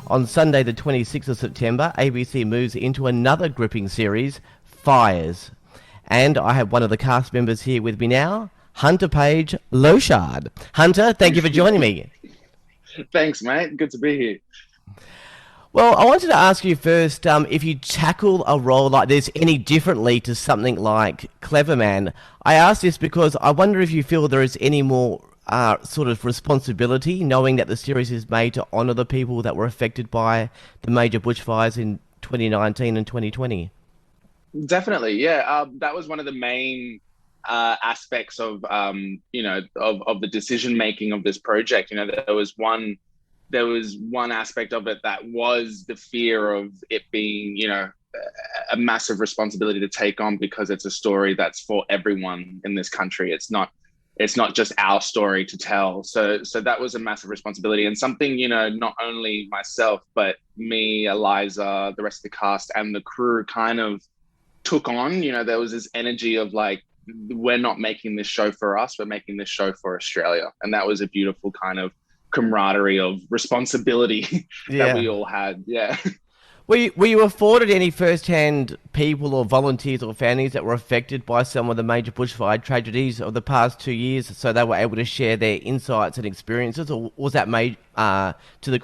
On Sunday, the 26th of September, ABC moves into another gripping series, Fires. And I have one of the cast members here with me now, Hunter Page-Lochard. Hunter, thank you for joining me. Thanks, mate. Good to be here. Well, I wanted to ask you first if you tackle a role like this any differently to something like Clever Man. I ask this because I wonder if you feel there is any more sort of responsibility, knowing that the series is made to honour the people that were affected by the major bushfires in 2019 and 2020. Definitely, yeah. That was one of the main aspects of of the decision making of this project. There was one aspect of it that was the fear of it being, a massive responsibility to take on, because it's a story that's for everyone in this country. It's not just our story to tell. So that was a massive responsibility, and something, not only myself, but me, Eliza, the rest of the cast and the crew kind of took on. There was this energy of like, we're not making this show for us, we're making this show for Australia. And that was a beautiful kind of camaraderie of responsibility that Yeah. we all had. Yeah. Were you afforded any first-hand people or volunteers or families that were affected by some of the major bushfire tragedies of the past 2 years, so they were able to share their insights and experiences, or was that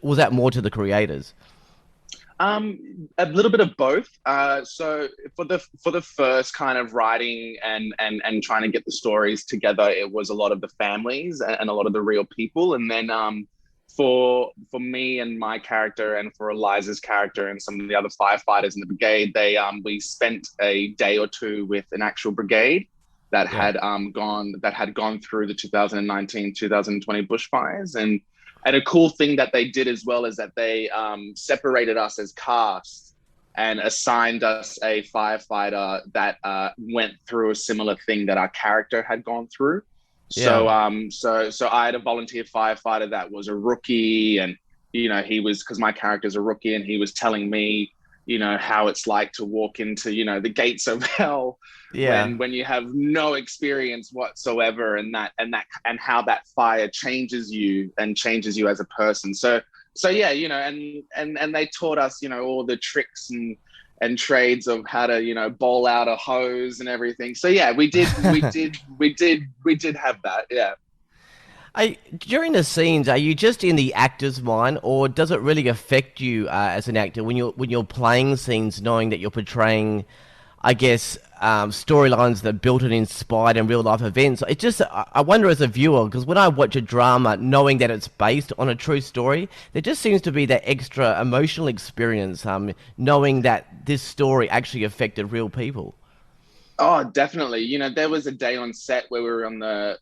was that more to the creators? A little bit of both. So for the first kind of writing and trying to get the stories together, it was a lot of the families and a lot of the real people. And then for me and my character, and for Eliza's character and some of the other firefighters in the brigade, we spent a day or two with an actual brigade that Yeah. had gone through the 2019 2020 bushfires. And a cool thing that they did as well is that they separated us as cast and assigned us a firefighter that went through a similar thing that our character had gone through. Yeah. So I had a volunteer firefighter that was a rookie, and he was, because my character's a rookie, and he was telling me, how it's like to walk into, the gates of hell Yeah. when you have no experience whatsoever, and how that fire changes you and changes you as a person. So yeah, and they taught us, all the tricks and trades of how to, bowl out a hose and everything. So yeah, we did have that. Yeah. During the scenes, are you just in the actor's mind, or does it really affect you as an actor when you're playing scenes, knowing that you're portraying, I guess, storylines that are built and inspired in real life events? It just, I wonder as a viewer, because when I watch a drama, knowing that it's based on a true story, there just seems to be that extra emotional experience, knowing that this story actually affected real people. Oh, definitely. There was a day on set where we were on the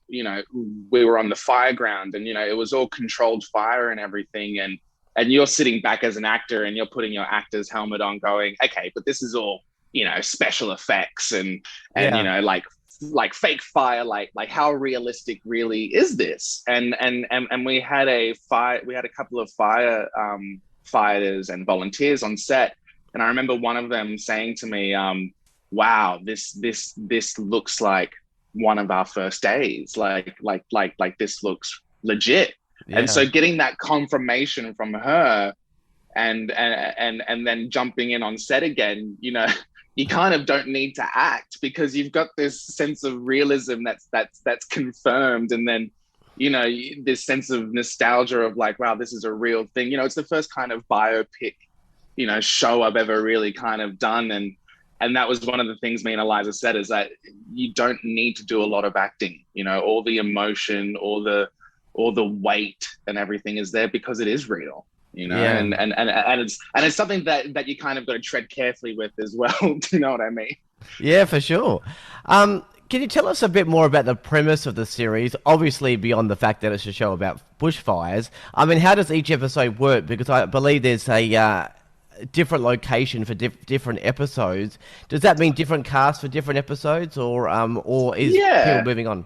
fire ground, and it was all controlled fire and everything, and you're sitting back as an actor and you're putting your actor's helmet on, going, okay, but this is all, special effects and Yeah. like fake fire, like how realistic really is this? And we had a couple of fighters and volunteers on set, and I remember one of them saying to me, wow, this looks like one of our first days. Like this looks legit. And Yeah. so getting that confirmation from her, and then jumping in on set again, you kind of don't need to act, because you've got this sense of realism that's confirmed. And then, this sense of nostalgia of like, wow, this is a real thing. It's the first kind of biopic, show I've ever really kind of done. And that was one of the things me and Eliza said, is that you don't need to do a lot of acting. All the emotion, all the weight and everything is there because it is real. Yeah. And it's something that you kind of got to tread carefully with as well. Do you know what I mean? Yeah, for sure. Can you tell us a bit more about the premise of the series? Obviously, beyond the fact that it's a show about bushfires. I mean, how does each episode work? Because I believe there's a different location for different episodes. Does that mean different casts for different episodes, or is people Yeah. moving on?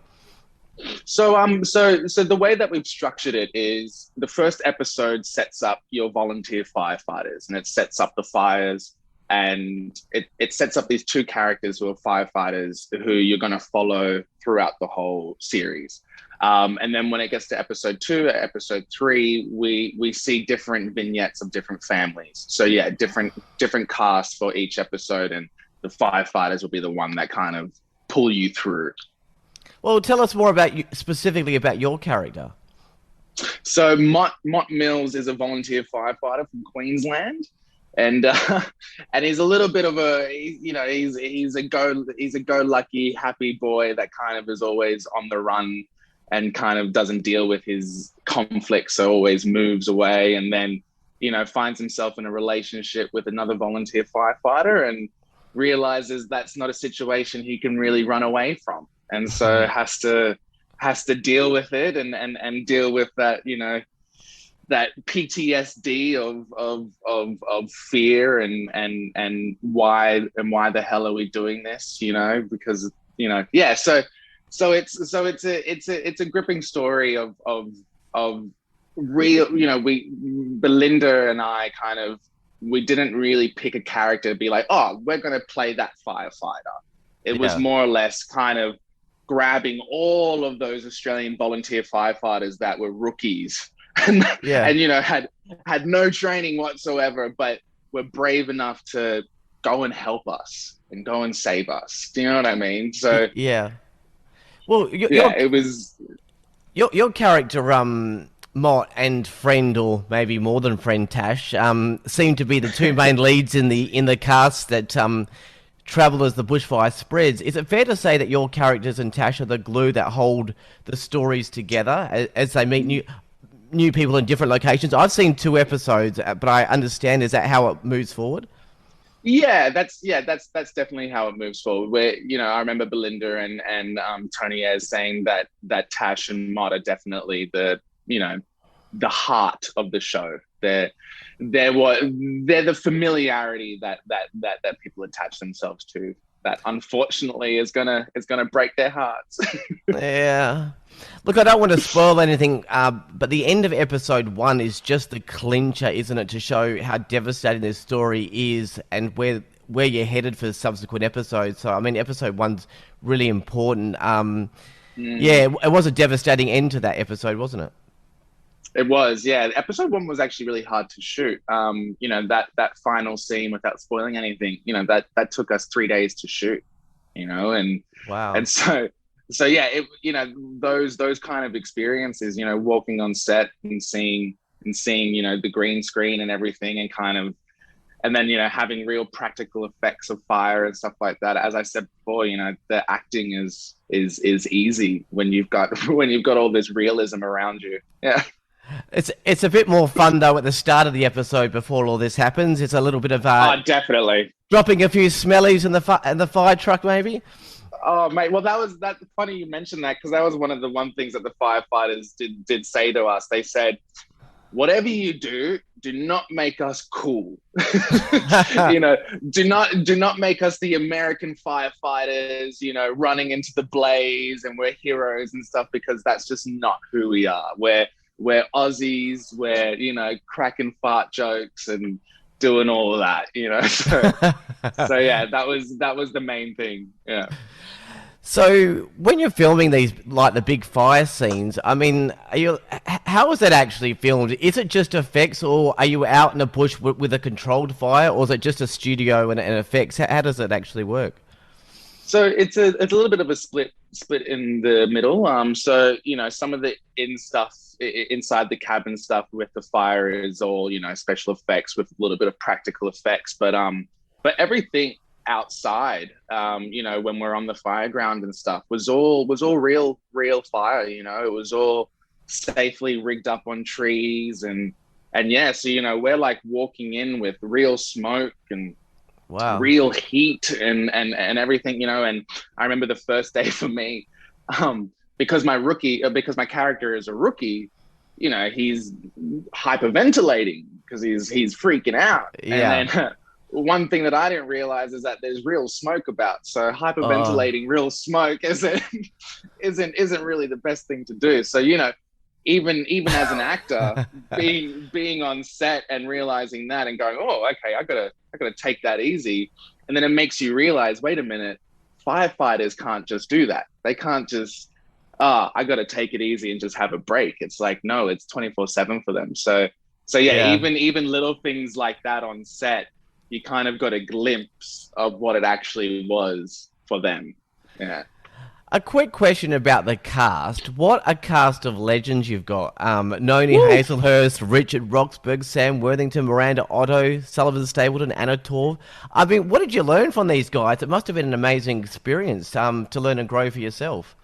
So the way that we've structured it is, the first episode sets up your volunteer firefighters, and it sets up the fires. and it sets up these two characters who are firefighters who you're going to follow throughout the whole series. And then when it gets to episode 2, episode 3, we see different vignettes of different families. So yeah, different casts for each episode, and the firefighters will be the one that kind of pull you through. Well, tell us more about you, specifically about your character. So Mott Mills is a volunteer firefighter from Queensland, and and he's a little bit of he's a go lucky happy boy that kind of is always on the run and kind of doesn't deal with his conflicts, so always moves away, and then finds himself in a relationship with another volunteer firefighter and realizes that's not a situation he can really run away from, and so has to deal with it and deal with that that PTSD of fear and why the hell are we doing this, because yeah, so it's a gripping story of real, Belinda and I we didn't really pick a character to be like, oh, we're going to play that firefighter. It was more or less kind of grabbing all of those Australian volunteer firefighters that were rookies and had no training whatsoever, but were brave enough to go and help us and go and save us. Do you know what I mean? So yeah. Well, it was your character, Mott, and friend, or maybe more than friend, Tash, seem to be the two main leads in the cast that travel as the bushfire spreads. Is it fair to say that your characters and Tash are the glue that hold the stories together as they meet new people in different locations? I've seen 2 episodes, but I understand, is that how it moves forward? Yeah, that's definitely how it moves forward. Where I remember Belinda and Tony as saying that Tash and Mott are definitely the heart of the show. They're the familiarity that people attach themselves to, that unfortunately is gonna break their hearts. Yeah. Look, I don't want to spoil anything, but the end of episode 1 is just the clincher, isn't it, to show how devastating this story is and where you're headed for subsequent episodes. So, I mean, episode 1's really important. Yeah, it was a devastating end to that episode, wasn't it? It was, yeah. Episode 1 was actually really hard to shoot. That final scene, without spoiling anything, that took us 3 days to shoot. And wow. And so yeah, those kind of experiences, walking on set and seeing the green screen and everything, and then having real practical effects of fire and stuff like that. As I said before, the acting is easy when you've got all this realism around you. Yeah. It's a bit more fun though at the start of the episode before all this happens. It's a little bit of definitely dropping a few smellies in the fire truck, maybe. Oh mate, well that's funny you mentioned that, because that was one of the things that the firefighters did say to us. They said, whatever you do not make us cool. Do not make us the American firefighters, running into the blaze and we're heroes and stuff, because that's just not who we are. We're Aussies, we're, cracking fart jokes and doing all of that, So yeah, that was the main thing. Yeah. So when you're filming these, like the big fire scenes, I mean, how is that actually filmed? Is it just effects, or are you out in the bush with a controlled fire, or is it just a studio and effects? How does it actually work? So it's a little bit of a split in the middle. So some of the inside the cabin stuff with the fire is all special effects with a little bit of practical effects, but everything outside, when we're on the fire ground and stuff, was all real fire. It was all safely rigged up on trees and yeah. So we're like walking in with real smoke and wow, real heat and everything, and I remember the first day for me, because my character is a rookie, he's hyperventilating because he's freaking out. Yeah. And then one thing that I didn't realize is that there's real smoke about, so hyperventilating real smoke isn't really the best thing to do. So even as an actor, being on set and realizing that and going, oh, okay, I gotta take that easy, and then it makes you realize, wait a minute, firefighters can't just do that. They can't just, I gotta take it easy and just have a break. It's like, no, it's 24/7 for them. So yeah, Yeah. even little things like that on set, you kind of got a glimpse of what it actually was for them. Yeah. A quick question about the cast. What a cast of legends you've got. Noni Woo! Hazelhurst, Richard Roxburgh, Sam Worthington, Miranda Otto, Sullivan Stapleton, Anna Torv. I mean, what did you learn from these guys? It must have been an amazing experience to learn and grow for yourself.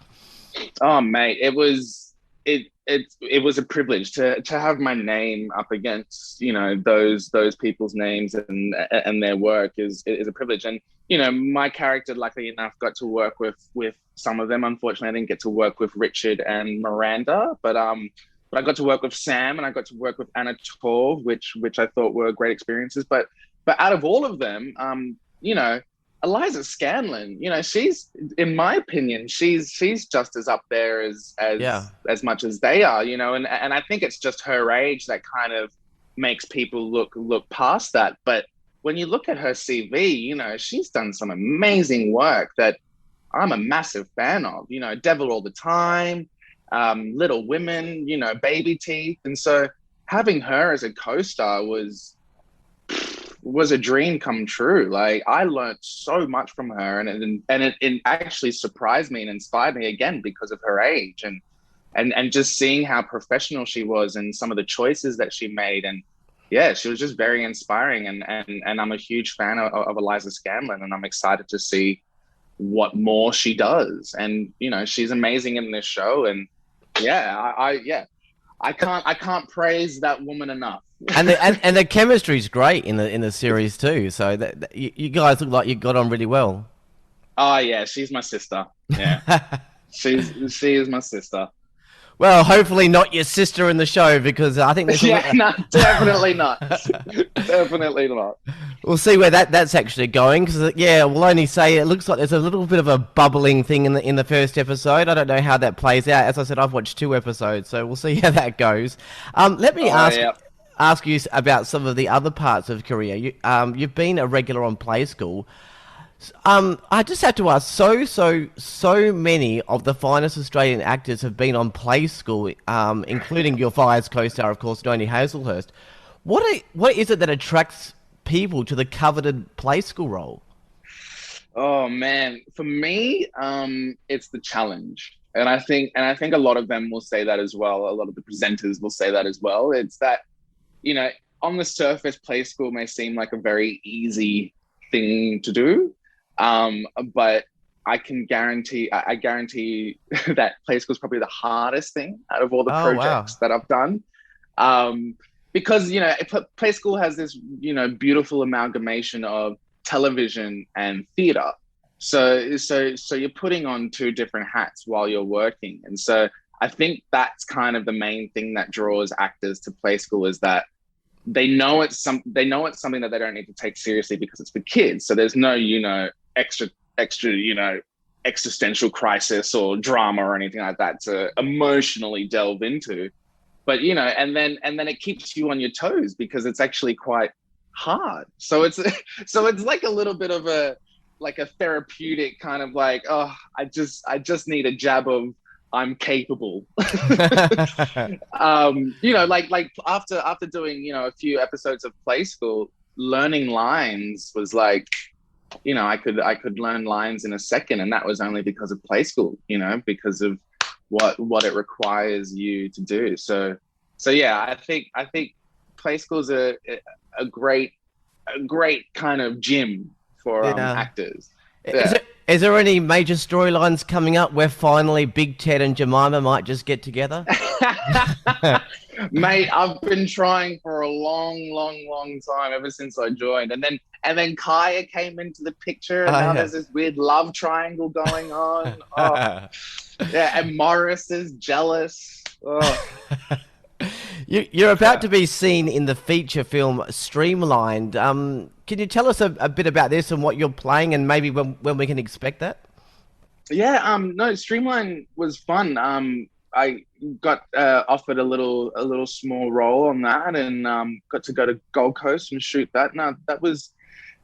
Oh mate, it was a privilege to have my name up against, those people's names and their work is a privilege. And my character, luckily enough, got to work with some of them. Unfortunately, I didn't get to work with Richard and Miranda, but I got to work with Sam and I got to work with Anna Torv, which I thought were great experiences. But out of all of them, Eliza Scanlon, she's, in my opinion, she's just as up there Yeah. as much as they are, and I think it's just her age that kind of makes people look past that. But when you look at her CV, she's done some amazing work that I'm a massive fan of. Devil All the Time, Little Women, Baby Teeth, and so having her as a co-star was a dream come true. Like, I learned so much from her, and it actually surprised me and inspired me again because of her age and just seeing how professional she was and some of the choices that she made. And yeah, she was just very inspiring, and I'm a huge fan of Eliza Scanlon, and I'm excited to see what more she does. And she's amazing in this show, and yeah, I can't praise that woman enough. And the chemistry's great in the series too. So you guys look like you got on really well. Oh yeah, she's my sister. Yeah, she is my sister. Well, hopefully not your sister in the show because I think there's a Yeah, no, definitely not. Definitely not. we'll see where that's actually going. Because yeah, we'll only say it looks like there's a little bit of a bubbling thing in the first episode. I don't know how that plays out. As I said, I've watched 2 episodes, so we'll see how that goes. Let me Oh yeah. ask you about some of the other parts of career. You've been a regular on Play School. I just have to ask. So many of the finest Australian actors have been on Play School, including your Fires co-star, of course, Noni Hazelhurst. What is it that attracts people to the coveted Play School role? Oh man, for me, it's the challenge, and I think a lot of them will say that as well. A lot of the presenters will say that as well. It's that, you know, on the surface, Play School may seem like a very easy thing to do, but I guarantee that Play School is probably the hardest thing out of all the Oh wow. projects that I've done. Um, because Play School has this beautiful amalgamation of television and theater. So you're putting on two different hats while you're working, and so I think that's kind of the main thing that draws actors to Play School, is that they know it's something that they don't need to take seriously because it's for kids. So there's no extra existential crisis or drama or anything like that to emotionally delve into. But and then it keeps you on your toes because it's actually quite hard. So it's so it's like a little bit of a therapeutic kind of like, oh, I just need a jab of I'm capable. Like after doing a few episodes of Play School, learning lines was like, I could learn lines in a second, and that was only because of Play School, because of what it requires you to do. So yeah, I think Play School is a great kind of gym for Yeah. actors. Is Yeah. there, is there any major storylines coming up where finally Big Ted and Jemima might just get together? Mate, I've been trying for a long, long, long time ever since I joined, and then Kaya came into the picture, and Oh now yeah. there's this weird love triangle going on. Oh, yeah, and Morris is jealous. Oh, You're about yeah. to be seen in the feature film Streamlined. Can you tell us a bit about this and what you're playing, and maybe when we can expect that? Yeah, no, Streamline was fun. I got offered a little small role on that, and got to go to Gold Coast and shoot that. No, that was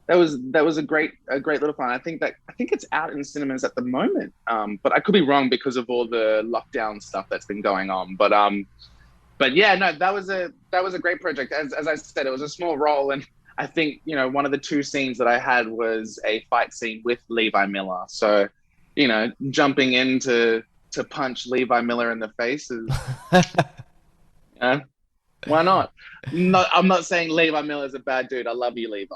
a great little fun. I think it's out in cinemas at the moment, but I could be wrong because of all the lockdown stuff that's been going on. But yeah, no, that was a great project. As I said, it was a small role, and I think one of the two scenes that I had was a fight scene with Levi Miller. So, jumping in to punch Levi Miller in the face is, uh, why not? No, I'm not saying Levi Miller is a bad dude. I love you, Levi.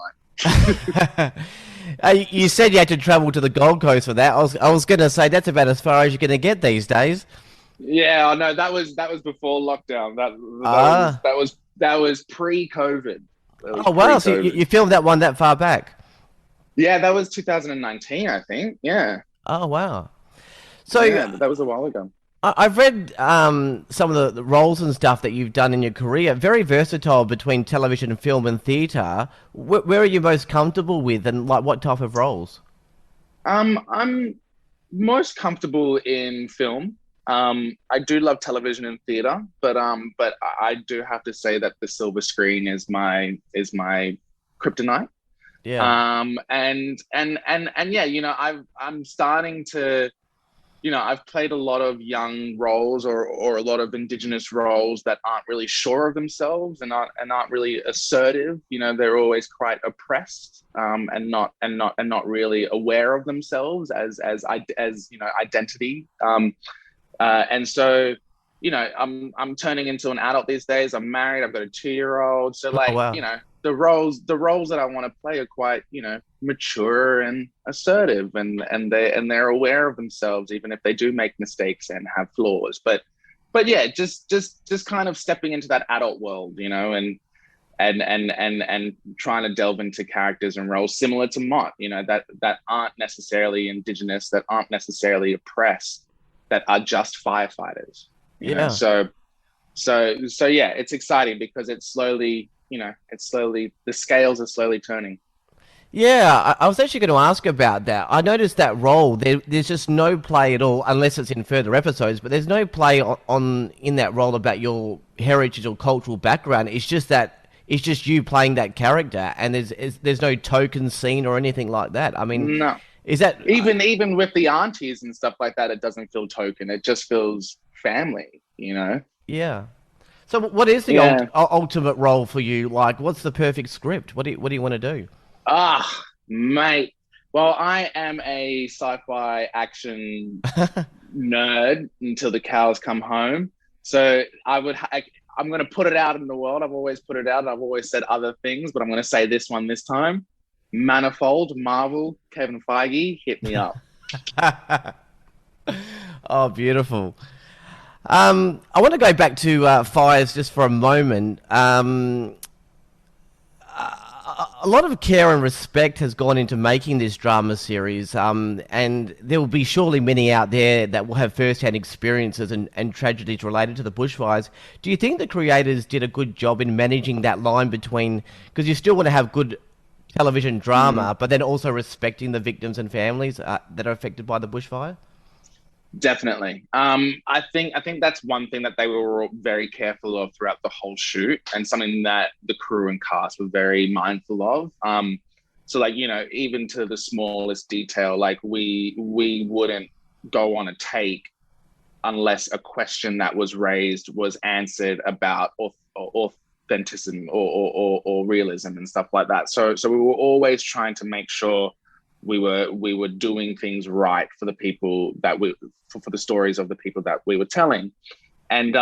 You said you had to travel to the Gold Coast for that. I was going to say that's about as far as you're going to get these days. Yeah, no, that was before lockdown. Ah. That was pre-COVID. That was Oh wow! So pre-COVID. you filmed that one that far back? Yeah, that was 2019, I think. Yeah, Oh wow! So yeah, that was a while ago. I've read some of the roles and stuff that you've done in your career. Very versatile between television, film, and theatre. Where are you most comfortable with, and like what type of roles? I'm most comfortable in film. I do love television and theater, but I do have to say that the silver screen is my kryptonite. Yeah, And yeah, I'm starting to, I've played a lot of young roles or a lot of indigenous roles that aren't really sure of themselves and aren't really assertive. They're always quite oppressed, and not really aware of themselves as identity. And so, I'm turning into an adult these days. I'm married. I've got a 2 year old. So oh like, wow. the roles that I want to play are quite, mature and assertive, and they're aware of themselves, even if they do make mistakes and have flaws. But yeah, just kind of stepping into that adult world, and trying to delve into characters and roles similar to Mott, that aren't necessarily indigenous, that aren't necessarily oppressed, that are just firefighters. Yeah. So yeah, it's exciting because it's slowly the scales are slowly turning. Yeah, I was actually going to ask about that. I noticed that role. There's just no play at all, unless it's in further episodes. But there's no play on in that role about your heritage or cultural background. It's just you playing that character, and there's no token scene or anything like that. I mean, No, is that even with the aunties and stuff like that, it doesn't feel token. It just feels family. yeah? So what is the Yeah. ultimate role for you? Like, what's the perfect script? What do you want to do? Ah, mate. Well, I am a sci-fi action nerd until the cows come home. So I'm going to put it out in the world. I've always put it out, and I've always said other things, but I'm going to say this one this time. Manifold, Marvel, Kevin Feige, hit me up. Oh, beautiful. I want to go back to fires just for a moment. A lot of care and respect has gone into making this drama series, and there will be surely many out there that will have first-hand experiences and tragedies related to the bushfires. Do you think the creators did a good job in managing that line between, because you still want to have good television Mm. drama, but then also respecting the victims and families that are affected by the bushfire? Definitely. I think that's one thing that they were very careful of throughout the whole shoot, and something that the crew and cast were very mindful of. So like, even to the smallest detail, like we wouldn't go on a take unless a question that was raised was answered about authenticity or realism and stuff like that. So we were always trying to make sure we were doing things right for the people that for the stories of the people that we were telling. And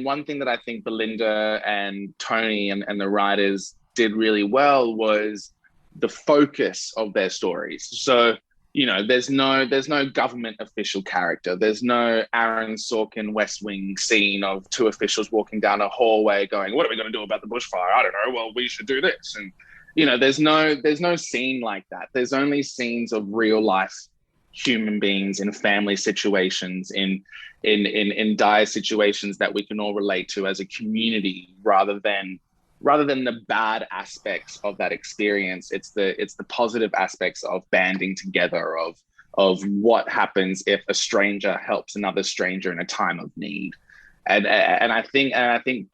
one thing that I think Belinda and Tony and the writers did really well was the focus of their stories. So, there's no government official character. There's no Aaron Sorkin West Wing scene of two officials walking down a hallway going, "What are we going to do about the bushfire? I don't know. Well, we should do this." And there's no scene like that. There's only scenes of real life human beings in family situations, in dire situations that we can all relate to as a community, rather than the bad aspects of that experience. It's the positive aspects of banding together, of what happens if a stranger helps another stranger in a time of need. And I think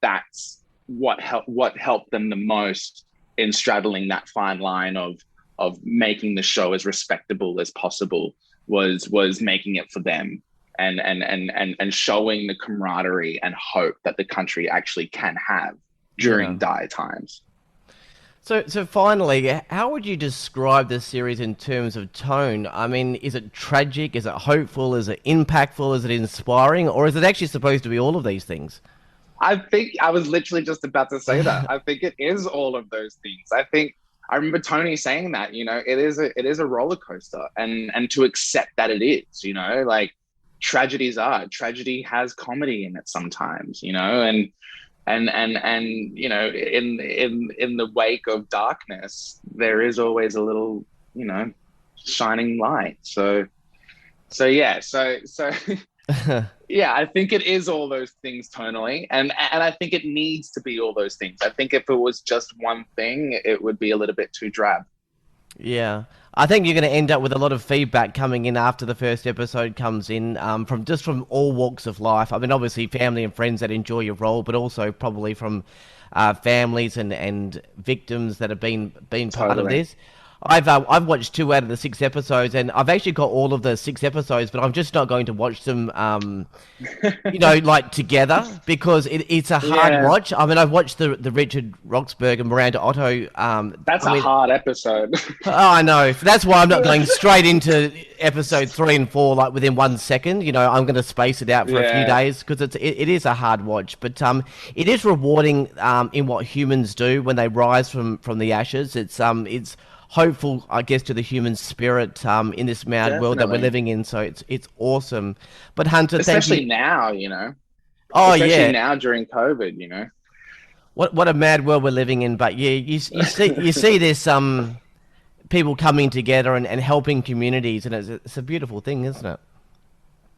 that's what helped them the most in straddling that fine line of making the show as respectable as possible, was making it for them, and showing the camaraderie and hope that the country actually can have Yeah. during dire times. So finally, how would you describe this series in terms of tone? I mean, is it tragic? Is it hopeful? Is it impactful? Is it inspiring? Or is it actually supposed to be all of these things? I think I was literally just about to say that. I think it is all of those things. I think I remember Tony saying that, it is a roller coaster, and to accept that it is, like tragedy has comedy in it sometimes, and in the wake of darkness, there is always a little, shining light. So yeah, I think it is all those things tonally, and I think it needs to be all those things. I think if it was just one thing, it would be a little bit too drab. Yeah, I think you're going to end up with a lot of feedback coming in after the first episode comes in, from all walks of life. I mean, obviously family and friends that enjoy your role, but also probably from families and victims that have been part of Totally. this. I've watched 2 out of the 6 episodes, and I've actually got all of the 6 episodes, but I'm just not going to watch them, like together, because it's a hard Yeah, watch. I mean, I've watched the Richard Roxburgh and Miranda Otto. that's I a mean, hard episode. oh, I know. That's why I'm not going straight into episode 3 and 4 like within 1 second. I'm going to space it out for a few Yeah, days because it is a hard watch, but it is rewarding in what humans do when they rise from the ashes. It's hopeful, I guess, to the human spirit in this mad world that we're definitely. living in. So it's awesome. But Hunter, thank you. Especially now, Oh especially yeah, now during COVID. what a mad world we're living in. But yeah, you see this people coming together and helping communities, and it's a beautiful thing, isn't it?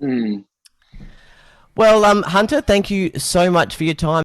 Mm. Well, Hunter, thank you so much for your time.